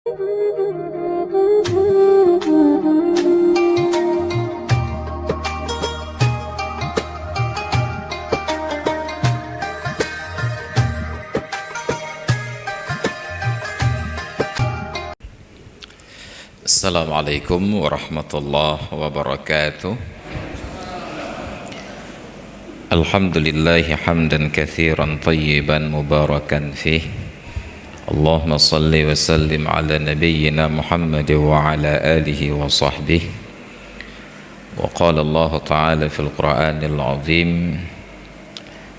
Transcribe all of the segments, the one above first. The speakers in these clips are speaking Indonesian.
Assalamualaikum warahmatullahi wabarakatuh. Alhamdulillahi hamdan katsiran tayyiban mubarakan fih. Allahumma salli wa sallim ala nabiyyina Muhammad wa ala alihi wa sahbihi. Wa qala Allah ta'ala fil Qur'anil azim,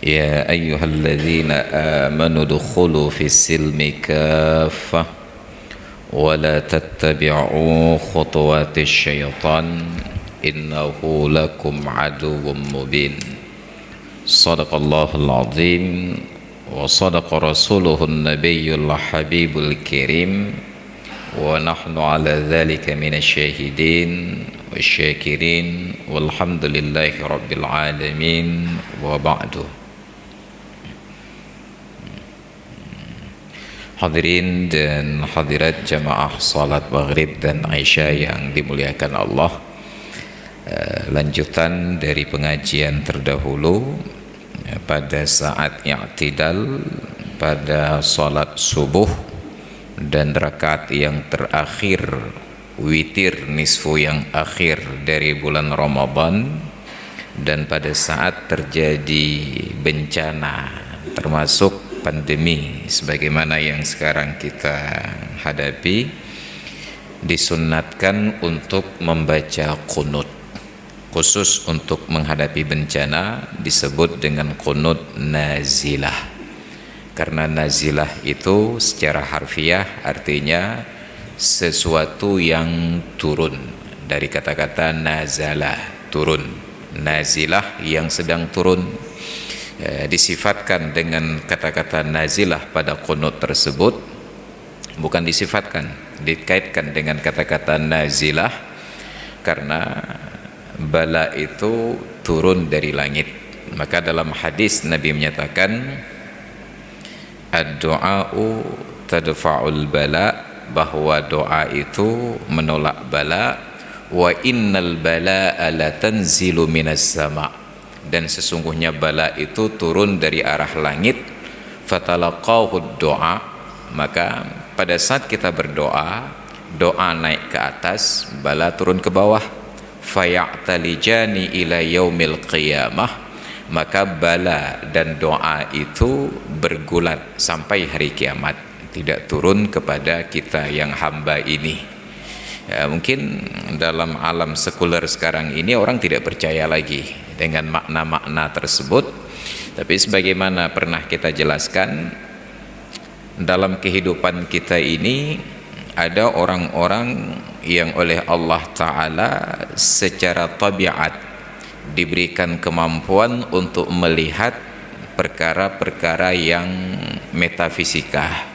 ya ayyuhalladzina amanu dukhulu fis silmi kaffah ولا تتبعوا خطوات الشيطان إنه لكم عدو مبين. صدق الله العظيم وصدق رسوله النبي الحبيب الكريم ونحن على ذلك من الشاهدين والشاكرين والحمد لله رب العالمين وبعد. Hadirin dan hadirat jamaah salat maghrib dan isya yang dimuliakan Allah, lanjutan dari pengajian terdahulu pada saat i'tidal pada salat subuh dan rakaat yang terakhir witir nisfu yang akhir dari bulan Ramadan, dan pada saat terjadi bencana termasuk pandemi sebagaimana yang sekarang kita hadapi, disunnatkan untuk membaca qunut. Khusus untuk menghadapi bencana disebut dengan qunut nazilah. Karena nazilah itu secara harfiah artinya sesuatu yang turun, dari kata-kata nazalah, turun. Nazilah yang sedang turun. Disifatkan dengan kata-kata nazilah pada qunut tersebut, bukan disifatkan, dikaitkan dengan kata-kata nazilah karena bala itu turun dari langit. Maka dalam hadis Nabi menyatakan ad-du'a'u tadfa'ul bala, bahwa doa itu menolak bala. Wa innal bala'a la tanzilu minas sama', dan sesungguhnya bala itu turun dari arah langit. Fatalaqahu doa, maka pada saat kita berdoa, doa naik ke atas, bala turun ke bawah. Faya'talijani ila yaumil qiyamah, maka bala dan doa itu bergulat sampai hari kiamat, tidak turun kepada kita yang hamba ini. Ya, mungkin dalam alam sekuler sekarang ini orang tidak percaya lagi dengan makna-makna tersebut, tapi sebagaimana pernah kita jelaskan, dalam kehidupan kita ini ada orang-orang yang oleh Allah Ta'ala secara tabiat diberikan kemampuan untuk melihat perkara-perkara yang metafisika.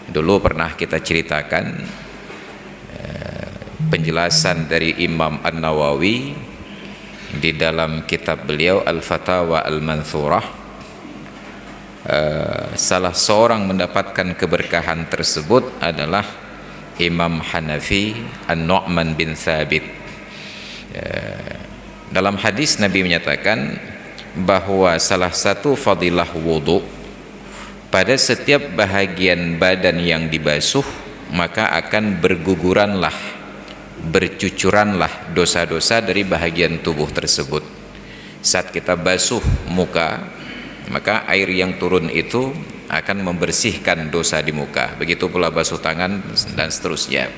Dulu pernah kita ceritakan penjelasan dari Imam An-Nawawi di dalam kitab beliau Al-Fatawa Al-Manthurah. Salah seorang mendapatkan keberkahan tersebut adalah Imam Hanafi An-Nu'man bin Thabit. Dalam hadis Nabi menyatakan bahwa salah satu fadilah wudu, pada setiap bahagian badan yang dibasuh maka akan bercucuranlah dosa-dosa dari bahagian tubuh tersebut. Saat kita basuh muka, maka air yang turun itu akan membersihkan dosa di muka. Begitu pula basuh tangan dan seterusnya.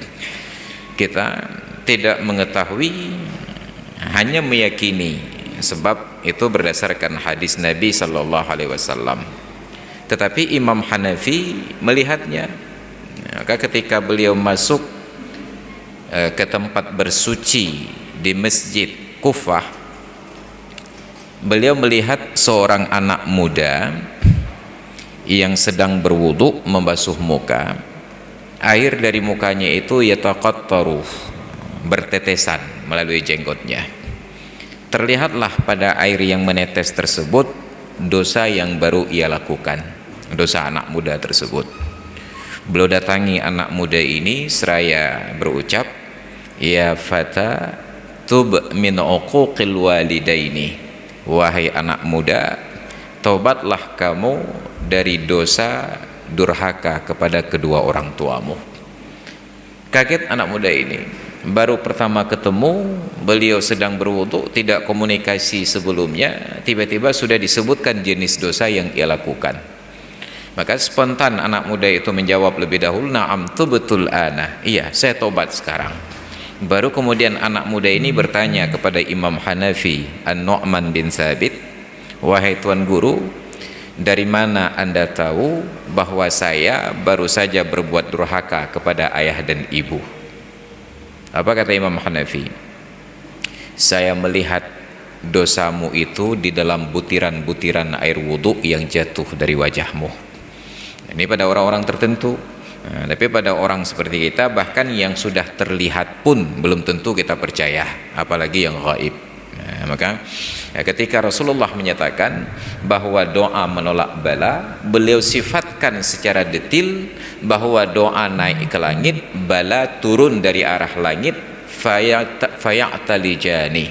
Kita tidak mengetahui, hanya meyakini, sebab itu berdasarkan hadis Nabi sallallahu alaihi wasallam. Tetapi Imam Hanafi melihatnya. Maka ketika beliau masuk ke tempat bersuci di Masjid Kufah, beliau melihat seorang anak muda yang sedang berwudu membasuh muka. Air dari mukanya itu yataqattaru, bertetesan melalui jenggotnya. Terlihatlah pada air yang menetes tersebut dosa yang baru ia lakukan, dosa anak muda tersebut. Beliau datangi anak muda ini seraya berucap, ya fata tub min uquqil walidaini, wahai anak muda, taubatlah kamu dari dosa durhaka kepada kedua orang tuamu. Kaget anak muda ini, baru pertama ketemu, beliau sedang berwudu, tidak komunikasi sebelumnya, tiba-tiba sudah disebutkan jenis dosa yang ia lakukan. Maka spontan anak muda itu menjawab lebih dahulu, na'am tubtul ana, iya saya tobat sekarang. Baru kemudian anak muda ini bertanya kepada Imam Hanafi An-Nu'man bin Thabit, wahai tuan guru, dari mana anda tahu bahwa saya baru saja berbuat durhaka kepada ayah dan ibu? Apa kata Imam Hanafi? Saya melihat dosamu itu di dalam butiran-butiran air wudhu yang jatuh dari wajahmu. Ini pada orang-orang tertentu. Nah, tapi pada orang seperti kita, bahkan yang sudah terlihat pun belum tentu kita percaya, apalagi yang gaib. Nah, maka ketika Rasulullah menyatakan bahwa doa menolak bala, beliau sifatkan secara detil bahwa doa naik ke langit, bala turun dari arah langit, faya'talijani,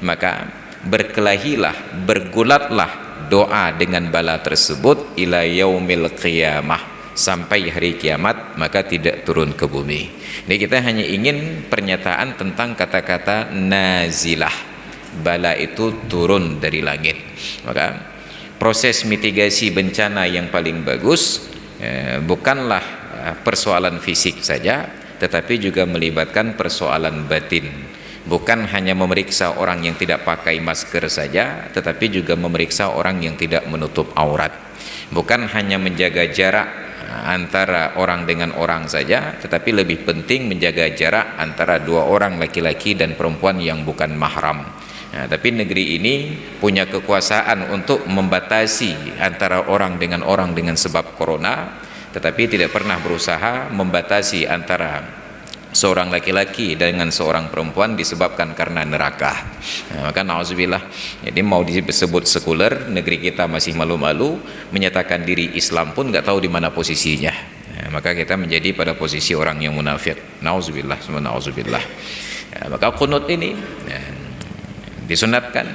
maka berkelahilah, bergulatlah doa dengan bala tersebut ila yaumil qiyamah, sampai hari kiamat, maka tidak turun ke bumi. Ini kita hanya ingin pernyataan tentang kata-kata nazilah, bala itu turun dari langit. Maka proses mitigasi bencana yang paling bagus bukanlah persoalan fisik saja, tetapi juga melibatkan persoalan batin. Bukan hanya memeriksa orang yang tidak pakai masker saja, tetapi juga memeriksa orang yang tidak menutup aurat. Bukan hanya menjaga jarak antara orang dengan orang saja, tetapi lebih penting menjaga jarak antara dua orang laki-laki dan perempuan yang bukan mahram. Nah, tapi negeri ini punya kekuasaan untuk membatasi antara orang dengan sebab corona, tetapi tidak pernah berusaha membatasi antara seorang laki-laki dengan seorang perempuan disebabkan karena neraka. Nah, maka na'udzubillah, jadi mau disebut sekuler, negeri kita masih malu-malu, menyatakan diri Islam pun nggak tahu di mana posisinya. Nah, maka kita menjadi pada posisi orang yang munafik. Na'udzubillah, semua na'udzubillah. Nah, maka qunut ini disunatkan.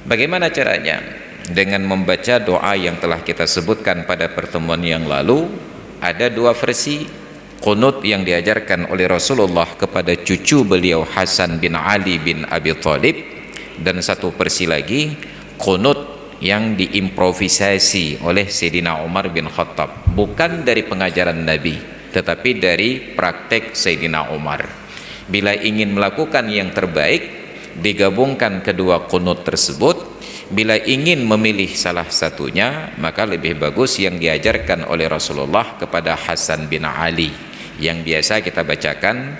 Bagaimana caranya? Dengan membaca doa yang telah kita sebutkan pada pertemuan yang lalu. Ada dua versi qunut yang diajarkan oleh Rasulullah kepada cucu beliau Hasan bin Ali bin Abi Thalib, dan satu versi lagi qunut yang diimprovisasi oleh Sayyidina Umar bin Khattab, bukan dari pengajaran Nabi tetapi dari praktek Sayyidina Umar. Bila ingin melakukan yang terbaik, digabungkan kedua qunut tersebut. Bila ingin memilih salah satunya, maka lebih bagus yang diajarkan oleh Rasulullah kepada Hasan bin Ali, yang biasa kita bacakan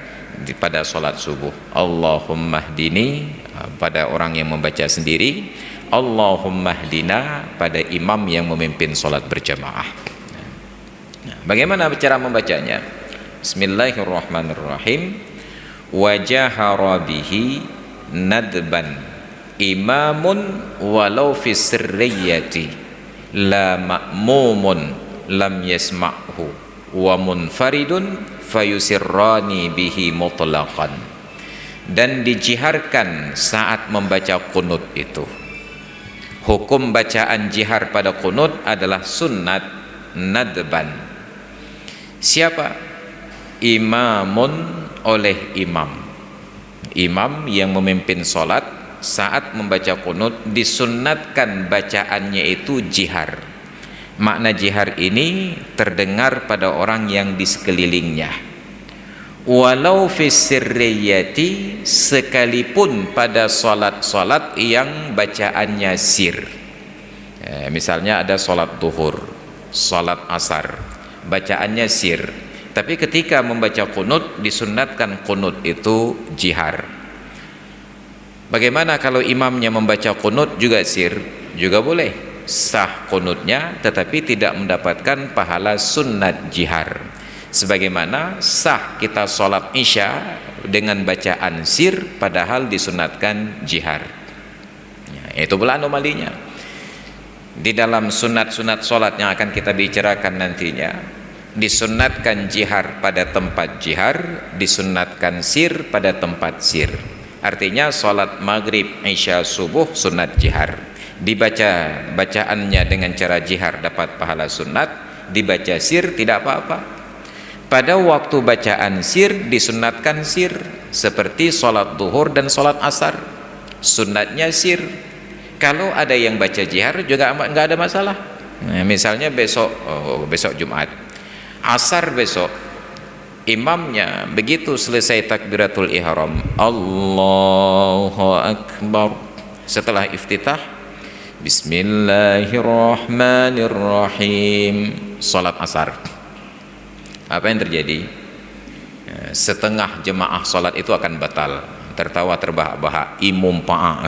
pada sholat subuh. Allahumma hdini pada orang yang membaca sendiri, Allahumma hdina pada imam yang memimpin sholat berjamaah. Bagaimana cara membacanya? Bismillahirrahmanirrahim. Wajahara bihi nadban imamun walau fi sirriyati la ma'mumun lam yasma'hu wa munfaridun fayusirrani bihi mutlaqan. Dan dijiharkan saat membaca qunut itu. Hukum bacaan jihar pada qunut adalah sunnat nadban. Siapa? Imamun, oleh imam. Imam yang memimpin sholat saat membaca qunut disunnatkan bacaannya itu jihar. Makna jihar ini terdengar pada orang yang di sekelilingnya. Walau fi sirriyati, sekalipun pada salat-salat yang bacaannya sir. Misalnya ada salat zuhur, salat asar, bacaannya sir. Tapi ketika membaca qunut disunnatkan qunut itu jihar. Bagaimana kalau imamnya membaca qunut juga sir? Juga boleh, sah qunutnya, tetapi tidak mendapatkan pahala sunnat jihar. Sebagaimana sah kita sholat isya dengan bacaan sir, padahal disunatkan jihar. Itu pula anomalinya. Di dalam sunat-sunat sholat yang akan kita bicarakan nantinya, Disunnatkan jihar pada tempat jihar, disunnatkan sir pada tempat sir. Artinya sholat maghrib, isya, subuh sunat jihar. Dibaca bacaannya dengan cara jihar dapat pahala sunat, dibaca sir tidak apa-apa. Pada waktu bacaan sir disunatkan sir, seperti sholat duhur dan sholat asar, sunatnya sir. Kalau ada yang baca jihar juga nggak ada masalah. Nah, misalnya besok Jumat, asar besok, imamnya begitu selesai takbiratul ihram, Allahu Akbar, setelah iftitah, Bismillahirrahmanirrahim, sholat asar. Apa yang terjadi? Setengah jemaah sholat itu akan batal, tertawa terbahak-bahak, imum pa'a.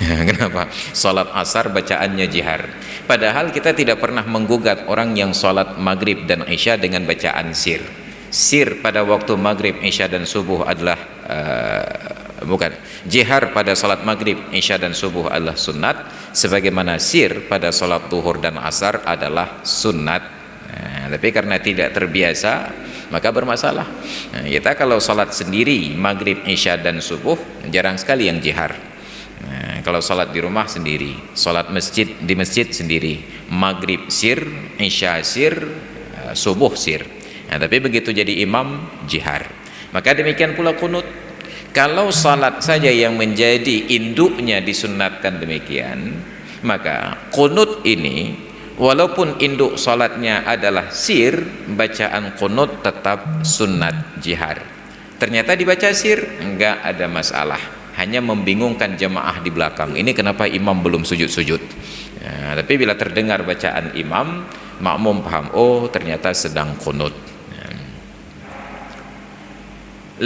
Kenapa? Sholat asar bacaannya jihar. Padahal kita tidak pernah menggugat orang yang sholat maghrib dan isya dengan bacaan sir. Sir pada waktu maghrib, isya dan subuh adalah jihar pada sholat maghrib, isya dan subuh adalah sunat, sebagaimana sir pada sholat duhur dan asar adalah sunat. Tapi karena tidak terbiasa maka bermasalah. Kita kalau sholat sendiri maghrib, isya dan subuh jarang sekali yang jihar. Kalau sholat di rumah sendiri, sholat di masjid sendiri, maghrib sir, isya sir, subuh sir. Tapi begitu jadi imam jihar. Maka demikian pula kunut. Kalau sholat saja yang menjadi induknya disunnatkan demikian, maka kunut ini walaupun induk salatnya adalah sir, bacaan qunut tetap sunnat jihar. Ternyata dibaca sir, enggak ada masalah, hanya membingungkan jemaah di belakang. Ini kenapa imam belum sujud-sujud? Ya, tapi bila terdengar bacaan imam, makmum paham, oh ternyata sedang qunut. Ya.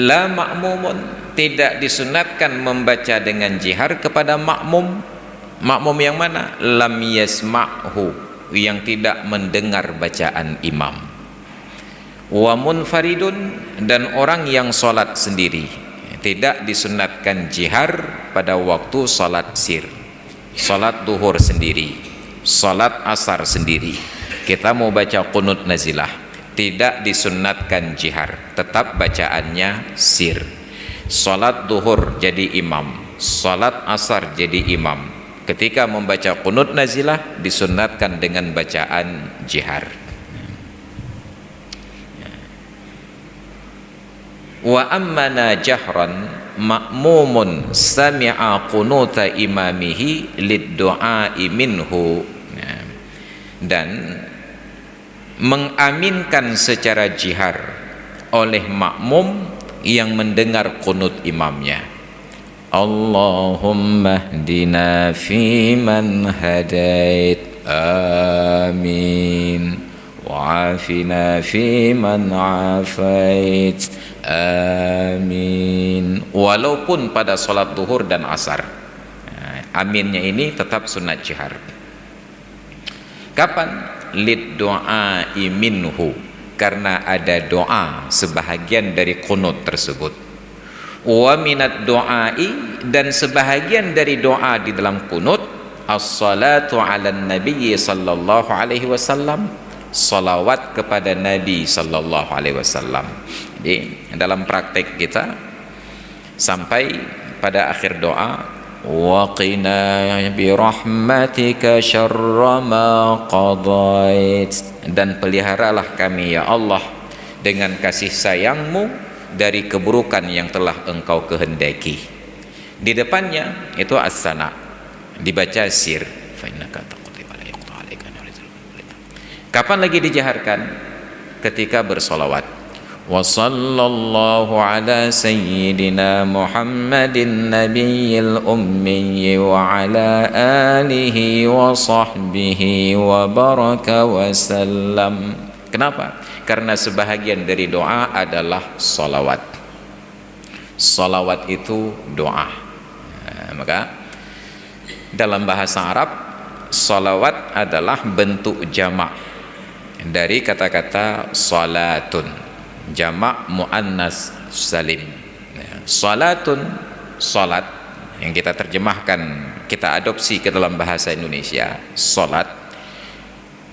La makmumun, tidak disunatkan membaca dengan jihar kepada makmum. Makmum yang mana? Lam yasma'hu, yang tidak mendengar bacaan imam. Wa munfaridun, dan orang yang sholat sendiri, tidak disunatkan jihar pada waktu sholat sir. Sholat duhur sendiri, sholat asar sendiri, kita mau baca qunut nazilah, tidak disunatkan jihar, tetap bacaannya sir. Sholat duhur jadi imam, sholat asar jadi imam, ketika membaca qunut nazilah disunatkan dengan bacaan jihar. Wa ammana jahran ma'mumun sami'a qunuta imamihi lid-du'a'i minhu. Dan mengaminkan secara jihar oleh makmum yang mendengar qunut imamnya. Allahumma hdina fiman hadait, amin, wa'afina fiman afait, amin. Walaupun pada sholat duhur dan asar, aminnya ini tetap sunat jihar. Kapan? Lid du'a'i minhu, karena ada doa sebahagian dari qunut tersebut. Wa minat doai, dan sebahagian dari doa di dalam kunut, as-salatu ala nabi sallallahu alaihi wasallam, salawat kepada Nabi sallallahu alaihi wasallam. Jadi dalam praktek kita sampai pada akhir doa, wa qina bi rahmatika syarra ma qadait, dan peliharalah kami ya Allah dengan kasih sayangmu dari keburukan yang telah engkau kehendaki. Di depannya itu as-sana, dibaca sir. Kapan lagi dijaharkan? Ketika bersolawat. Wa sallallahu ala sayyidina Muhammadin nabiyil ummi wa ala alihi wa sahbihi wa baraka wa sallam. Kenapa? Karena sebahagian dari doa adalah salawat. Salawat itu doa. Maka dalam bahasa Arab, salawat adalah bentuk jamak dari kata-kata salatun, jamak muannas salim. Salatun, salat, yang kita terjemahkan, kita adopsi ke dalam bahasa Indonesia, salat,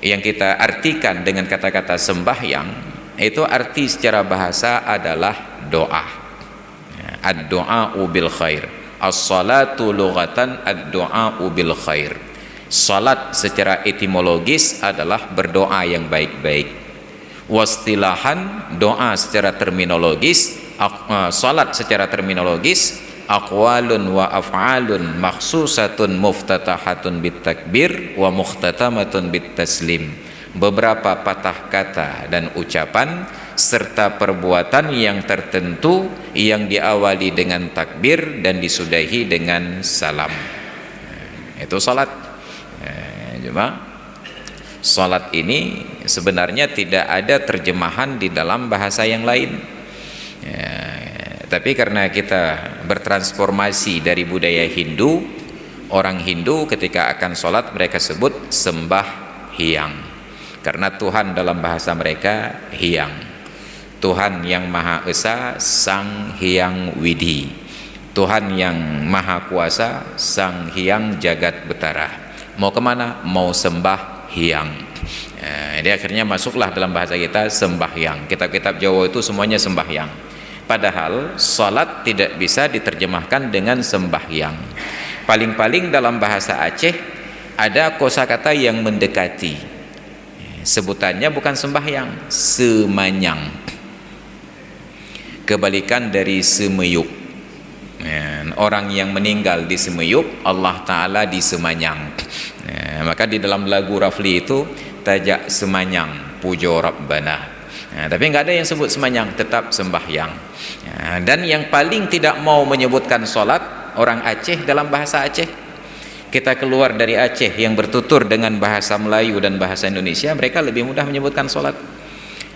yang kita artikan dengan kata-kata sembahyang, itu arti secara bahasa adalah doa. Ad-du'a'u bil khair. As-salatu lughatan ad-du'a'u bil khair. Salat secara etimologis adalah berdoa yang baik-baik. Wastilahan, doa secara terminologis, salat secara terminologis, aqwalun wa af'alun makhsusatun muftatahatun bit takbir wa mukhtatamatun bit taslim. Beberapa patah kata dan ucapan serta perbuatan yang tertentu yang diawali dengan takbir dan disudahi dengan salam. Itu salat. Cuma salat ini sebenarnya tidak ada terjemahan di dalam bahasa yang lain. Tapi karena kita bertransformasi dari budaya Hindu, orang Hindu ketika akan sholat mereka sebut sembahyang, karena Tuhan dalam bahasa mereka Hyang, Tuhan yang Maha Esa, Sang Hyang Widi, Tuhan yang Maha Kuasa, Sang Hyang Jagat Betara. Mau kemana? Mau sembah Hyang. Jadi akhirnya masuklah dalam bahasa kita sembahyang. Kitab-kitab Jawa itu semuanya sembahyang. Padahal salat tidak bisa diterjemahkan dengan sembahyang. Paling-paling dalam bahasa Aceh ada kosakata yang mendekati. Sebutannya bukan sembahyang, semanyang. Kebalikan dari semeyuk. Orang yang meninggal di semeyuk, Allah Ta'ala di semanyang. Maka di dalam lagu Rafli itu tajak semanyang, pujo Rabbana. Tapi nggak ada yang sebut semanyang, tetap sembahyang. Dan yang paling tidak mau menyebutkan sholat orang Aceh dalam bahasa Aceh. Kita keluar dari Aceh yang bertutur dengan bahasa Melayu dan bahasa Indonesia, mereka lebih mudah menyebutkan sholat.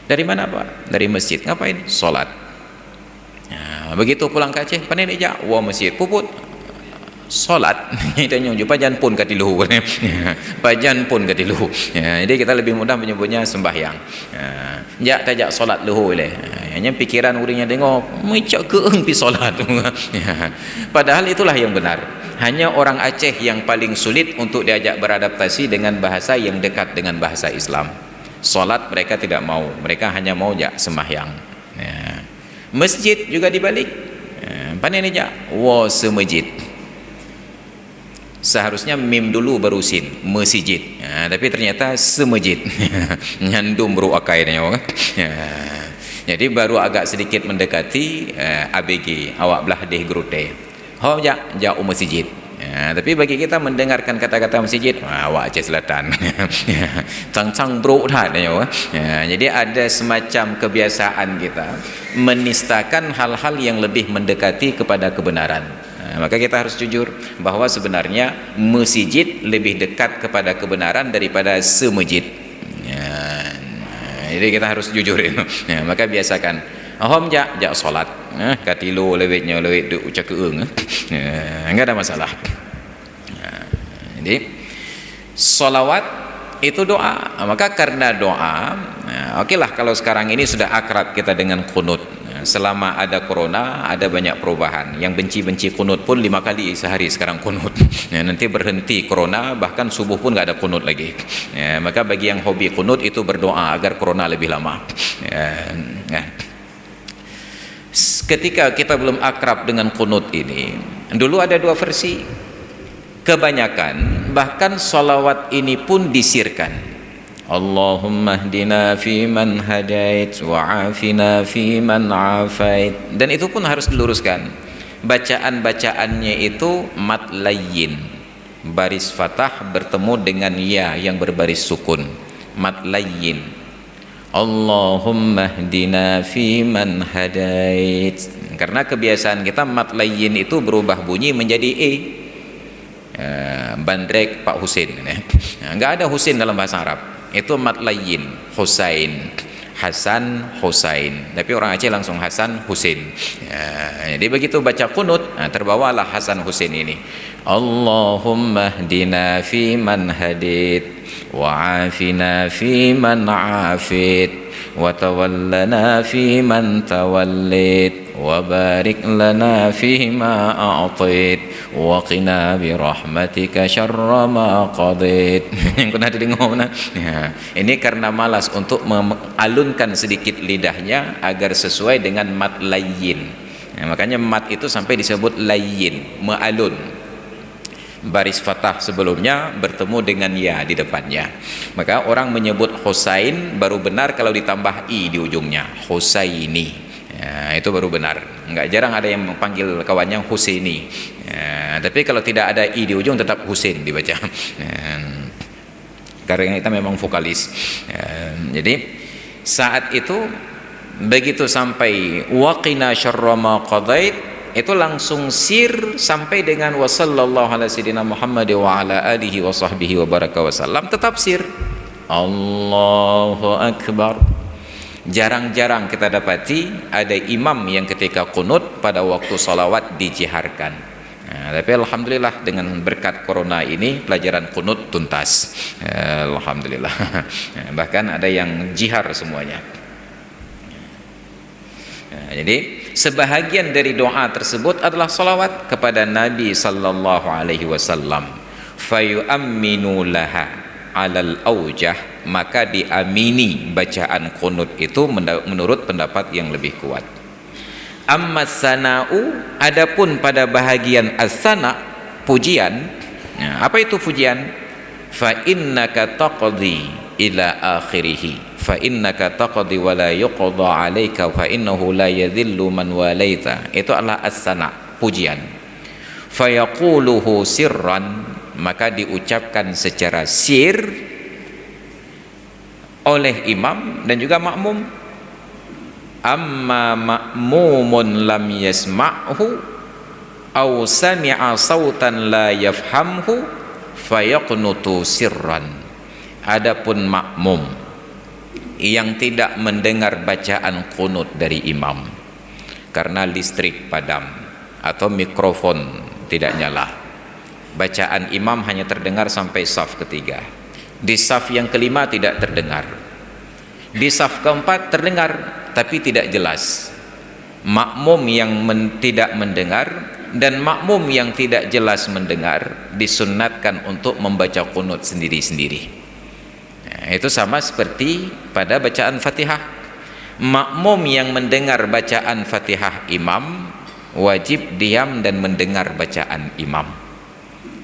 Dari mana Pak? Dari masjid. Ngapain? Sholat. Begitu pulang ke Aceh, panen aja, wah masjid, puput, sholat. Kita nyuju pajan pun katiluhu, pajan pun katiluhu. Jadi kita lebih mudah menyebutnya sembahyang. Jak tajak sholat luhu le. Hanya pikiran urinya dengar, macam keeng pi sholat. Padahal itulah yang benar. Hanya orang Aceh yang paling sulit untuk diajak beradaptasi dengan bahasa yang dekat dengan bahasa Islam. Sholat mereka tidak mau, mereka hanya mau jak sembahyang. Masjid juga dibalik. Panen aja, wa semajid. Seharusnya mim dulu baru sin, masjid. Tapi ternyata semajid. Nyandum bro akairnya kan. Jadi baru agak sedikit mendekati ABG, awak belah deh grote. Ho ja masjid. Tapi bagi kita mendengarkan kata-kata masjid, awak Aceh Selatan. Cang-cang bro dah. Jadi ada semacam kebiasaan kita menistakan hal-hal yang lebih mendekati kepada kebenaran. Maka kita harus jujur bahwa sebenarnya masjid lebih dekat kepada kebenaran daripada semajid. Jadi kita harus jujur itu. Maka biasakan hom jak solat. Katilu lewitnya lewit ucap keung. Enggak ada masalah. Jadi solawat itu doa. Maka karena doa, okelah kalau sekarang ini sudah akrab kita dengan kunut. Selama ada corona ada banyak perubahan. Yang benci-benci kunut pun 5 kali sehari sekarang kunut. Nanti berhenti corona, bahkan subuh pun gak ada kunut lagi. Maka bagi yang hobi kunut itu berdoa agar corona lebih lama. Ketika kita belum akrab dengan kunut ini, dulu ada 2 versi. Kebanyakan bahkan sholawat ini pun disirkan. Allahumma hdina fi man hadait wa afina fi man afait. Dan itu pun harus diluruskan. Bacaan-bacaannya itu mat layyin, baris fathah bertemu dengan ya yang berbaris sukun. Mat layyin. Allahumma hdina fi man hadait. Karena kebiasaan kita mat layyin itu berubah bunyi menjadi Bandrek Pak Husin. Enggak ada Husin dalam bahasa Arab. Itu mat layyin, Husain, Hasan, Husain. Tapi orang Aceh langsung Hasan, Husin. Jadi begitu baca kunut, terbawalah Hasan Husin ini. Allahumma hdina fi man hadit wa afina fi man afit wa tawallana fi man tawallait wa barik lana fi ma a'tait wa qina bi rahmatika syarra ma qadait. Yang pernah didengar mana? Ya, ini karena malas untuk mengalunkan sedikit lidahnya agar sesuai dengan mat layyin. Ya, makanya mat itu sampai disebut layyin, mealun. Baris fathah sebelumnya bertemu dengan ya di depannya. Maka orang menyebut Husain baru benar kalau ditambah i di ujungnya, Husaini. Ya, itu baru benar. Enggak jarang ada yang memanggil kawannya Husaini. Ya, tapi kalau tidak ada i di ujung tetap Husain dibaca. Ya, karena kita memang vokalis. Ya, jadi saat itu begitu sampai waqina syarra ma qadait, itu langsung sir sampai dengan wa sallallahu ala sayyidina Muhammad wa ala alihi wa sahbihi wa baraka wa sallam, tetap sir. Allahu akbar. Jarang-jarang kita dapati ada imam yang ketika qunut pada waktu salawat dijiharkan. Nah, tapi alhamdulillah dengan berkat corona ini pelajaran qunut tuntas. Alhamdulillah. Bahkan ada yang jihar semuanya. Nah, jadi sebahagian dari doa tersebut adalah salawat kepada Nabi sallallahu alaihi wasallam. Fayu'amminu laha alal aujah, maka diamini bacaan qunut itu menurut pendapat yang lebih kuat. Amma sana'u, adapun pada bahagian as-sana, pujian. Nah, apa itu pujian? Fa innaka taqdi ila akhirih. Fa innaka taqdi wa la yuqda 'alaika fa innahu la yadhillu man walaita. Itu adalah as-sana, pujian. Fa yaquluhu sirran, maka diucapkan secara sir oleh imam dan juga makmum. Amma ma'mumun lam yasma'hu aw sami'a sautan la yafhamhu fayaqnutu sirran. Adapun makmum yang tidak mendengar bacaan qunut dari imam karena listrik padam atau mikrofon tidak nyala, bacaan imam hanya terdengar sampai saf ketiga, di saf yang kelima tidak terdengar, di saf keempat terdengar tapi tidak jelas. Makmum yang tidak mendengar dan makmum yang tidak jelas mendengar disunnatkan untuk membaca qunut sendiri-sendiri. Nah, itu sama seperti pada bacaan Fatihah. Makmum yang mendengar bacaan Fatihah imam wajib diam dan mendengar bacaan imam.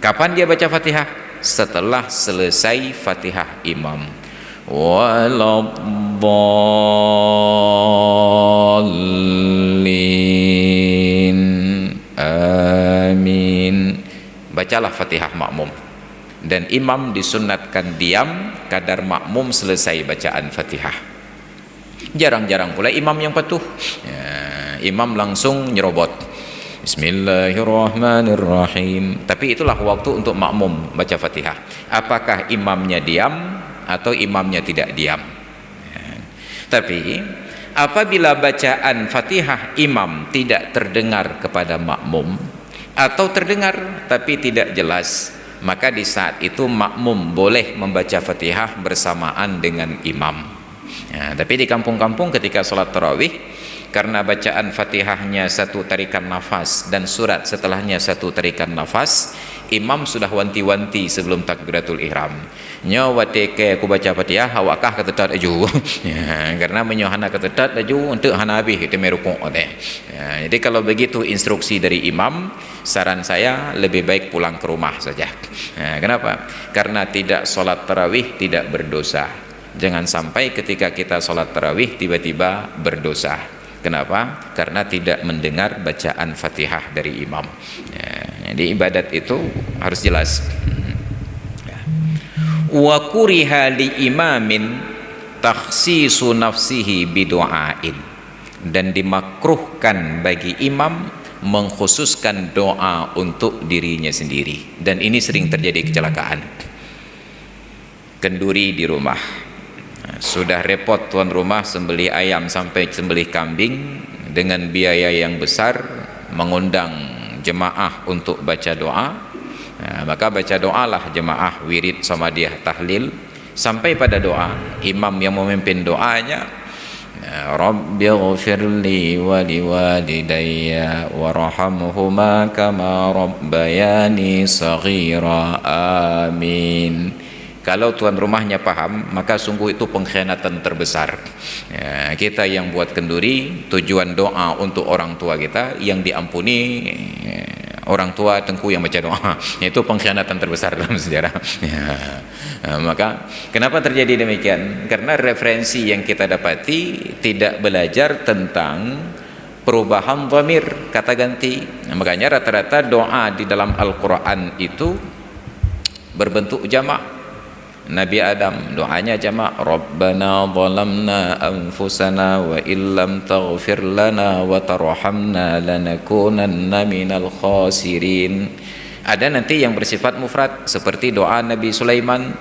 Kapan dia baca Fatihah? Setelah selesai Fatihah imam. Waladdallin, amin. Bacalah Fatihah makmum, dan imam disunnatkan diam kadar makmum selesai bacaan Fatihah. Jarang-jarang pula imam yang patuh. Ya, imam langsung nyerobot Bismillahirrahmanirrahim. Tapi itulah waktu untuk makmum baca Fatihah. Apakah imamnya diam atau imamnya tidak diam? Ya. Tapi apabila bacaan Fatihah imam tidak terdengar kepada makmum atau terdengar tapi tidak jelas, maka di saat itu makmum boleh membaca Fatihah bersamaan dengan imam. Ya, tapi di kampung-kampung ketika sholat tarawih, karena bacaan Fatihahnya satu tarikan nafas dan surat setelahnya satu tarikan nafas, imam sudah wanti-wanti sebelum takbiratul ihram. Nyawateke aku baca Fatihah awakah ketetat aju. Ya, karena menyohana ketetat aju untuk hana habis itu merukuk teh. Ya, jadi kalau begitu instruksi dari imam, saran saya lebih baik pulang ke rumah saja. Ya, kenapa? Karena tidak sholat tarawih tidak berdosa. Jangan sampai ketika kita sholat tarawih tiba-tiba berdosa. Kenapa? Karena tidak mendengar bacaan Fatihah dari imam. Ya, jadi ibadat itu harus jelas. Ya. Wa kuriha li imamin takhsisu nafsihi bidu'ain, dan dimakruhkan bagi imam mengkhususkan doa untuk dirinya sendiri. Dan ini sering terjadi kecelakaan. Kenduri di rumah, sudah repot tuan rumah sembelih ayam sampai sembelih kambing dengan biaya yang besar, mengundang jemaah untuk baca doa. Nah, maka baca doalah jemaah wirid samadiyah tahlil sampai pada doa. Imam yang memimpin doanya Rabbi ighfirli wa liwalidayya warhamhuma kama rabbayani saghira. Amin. Kalau tuan rumahnya paham, maka sungguh itu pengkhianatan terbesar. Ya, kita yang buat kenduri, tujuan doa untuk orang tua kita yang diampuni, orang tua tengku yang baca doa. Itu pengkhianatan terbesar dalam sejarah. Ya. Maka kenapa terjadi demikian? Karena referensi yang kita dapati tidak belajar tentang perubahan dhamir, kata ganti. Makanya rata-rata doa di dalam Al-Quran itu berbentuk jamak. Nabi Adam doanya jamak, Rabbana zalamna anfusana wa illam taghfir lana wa tarhamna lanakunanna minal khasirin. Ada nanti yang bersifat mufrad seperti doa Nabi Sulaiman,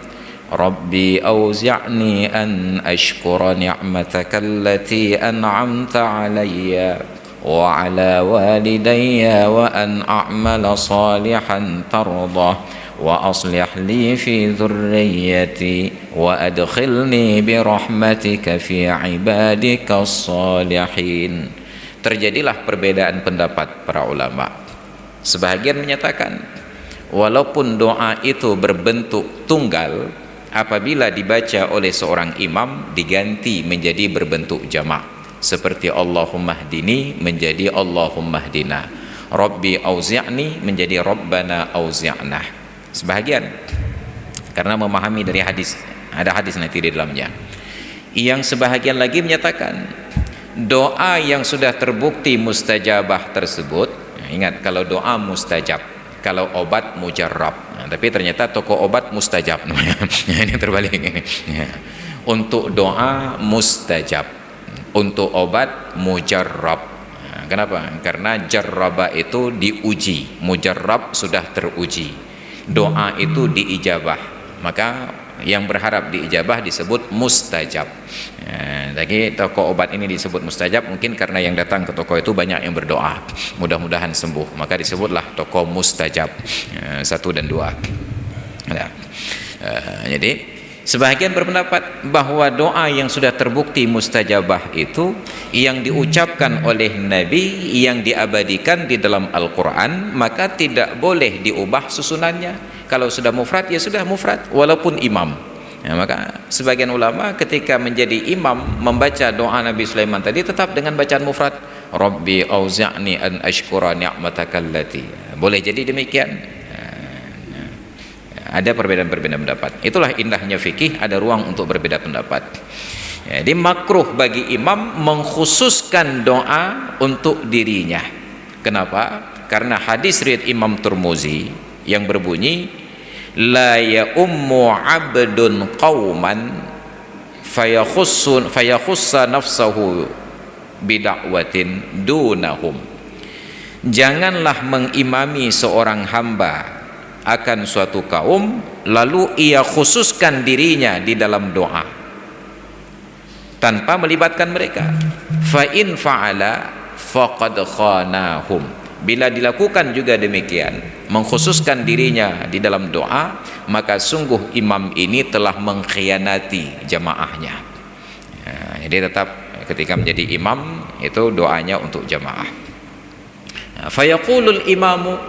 Rabbi auzi'ni an ashkura ni'mataka allati an'amta alayya wa ala walidayya wa an a'mala salihan tardah wa aslih li fi dhurriyyati wa adkhilni bi rahmatika fi ibadikas salihin. Terjadilah perbedaan pendapat para ulama. Sebahagian menyatakan walaupun doa itu berbentuk tunggal, apabila dibaca oleh seorang imam diganti menjadi berbentuk jamak, seperti Allahumma hdini menjadi Allahumma hdina, Rabbi auzi'ni menjadi Rabbana auzi'na. Sebahagian karena memahami dari hadis, ada hadis nanti di dalamnya. Yang sebahagian lagi menyatakan doa yang sudah terbukti mustajabah tersebut, ingat kalau doa mustajab, kalau obat mujarrab. Tapi ternyata toko obat mustajab namanya. Ini terbalik ini. Untuk doa mustajab, untuk obat mujarrab. Kenapa? Karena jarraba itu diuji, mujarrab sudah teruji. Doa itu diijabah, maka yang berharap diijabah disebut mustajab. Jadi toko obat ini disebut mustajab mungkin karena yang datang ke toko itu banyak yang berdoa mudah-mudahan sembuh, maka disebutlah toko mustajab 1 dan 2. Jadi sebahagian berpendapat bahwa doa yang sudah terbukti mustajabah itu yang diucapkan oleh Nabi, yang diabadikan di dalam Al-Quran, maka tidak boleh diubah susunannya. Kalau sudah mufrad ya sudah mufrad walaupun imam. Maka sebagian ulama ketika menjadi imam membaca doa Nabi Sulaiman tadi tetap dengan bacaan mufrad, Rabbi auzi'ni an ashkura ni'mataka allati. Boleh jadi demikian. Ada perbedaan-perbedaan pendapat. Itulah indahnya fikih, ada ruang untuk berbeda pendapat. Jadi makruh bagi imam mengkhususkan doa untuk dirinya. Kenapa? Karena hadis riwayat Imam Tirmizi yang berbunyi, la ya ummu abdun qauman fayakhussa nafsahu bida'watin dunahum. Janganlah mengimami seorang hamba akan suatu kaum lalu ia khususkan dirinya di dalam doa tanpa melibatkan mereka. Fa in fa'ala faqad khanahum. Bila dilakukan juga demikian, mengkhususkan dirinya di dalam doa, maka sungguh imam ini telah mengkhianati jamaahnya. Jadi tetap ketika menjadi imam itu doanya untuk jamaah. Fa yaqulul imamu,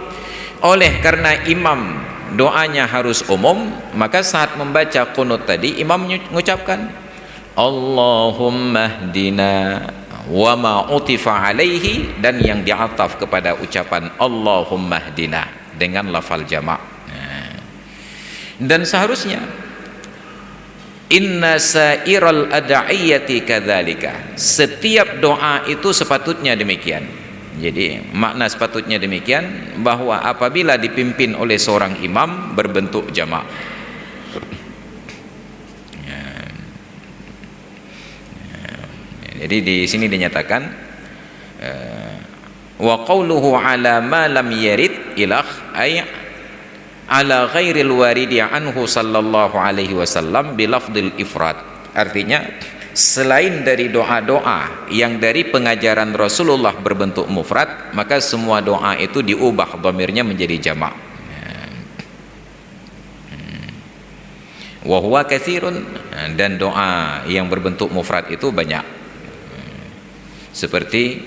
oleh karena imam doanya harus umum, maka saat membaca qunut tadi imam mengucapkan Allahumma hdina wa ma utifa alaihi, dan yang diataf kepada ucapan Allahumma hdina dengan lafal jamak. Dan seharusnya inna sairal ad'iyati kadzalika, setiap doa itu sepatutnya demikian. Jadi makna sepatutnya demikian, bahwa apabila dipimpin oleh seorang imam berbentuk jamak. Jadi di sini dinyatakan wa qauluhu ala ma lam yarid ilah ay ala ghairil waridi anhu sallallahu alaihi wasallam bilafdil ifrad. Artinya selain dari doa-doa yang dari pengajaran Rasulullah berbentuk mufrad, maka semua doa itu diubah dhamirnya menjadi jamak. Wa huwa katsirun, dan doa yang berbentuk mufrad itu banyak. seperti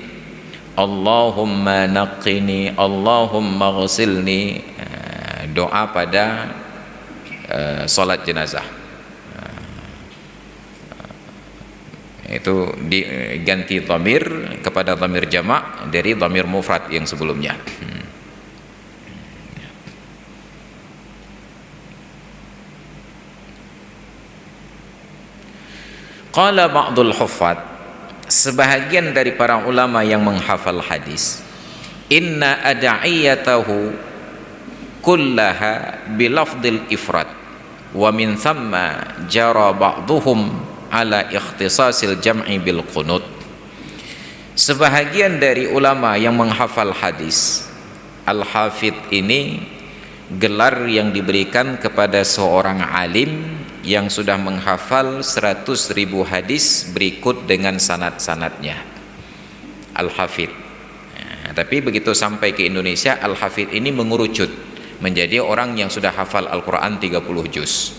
Allahumma naqqini, Allahumma ghsilni, doa pada salat jenazah. Itu diganti dhamir kepada dhamir jamak dari dhamir mufrad yang sebelumnya. Qala ba'dul huffaz, sebahagian dari para ulama yang menghafal hadis, inna ada'iyatahu kullaha bilafdil ifrad wa min thamma jara ba'duhum ala ikhtisasil jam'i bil qunut. Sebahagian dari ulama yang menghafal hadis, al-hafidh ini gelar yang diberikan kepada seorang alim yang sudah menghafal 100.000 hadis berikut dengan sanad-sanadnya, al-hafidh. Tapi begitu sampai ke Indonesia, al-hafidh ini mengerucut menjadi orang yang sudah hafal Al-Quran 30 juz.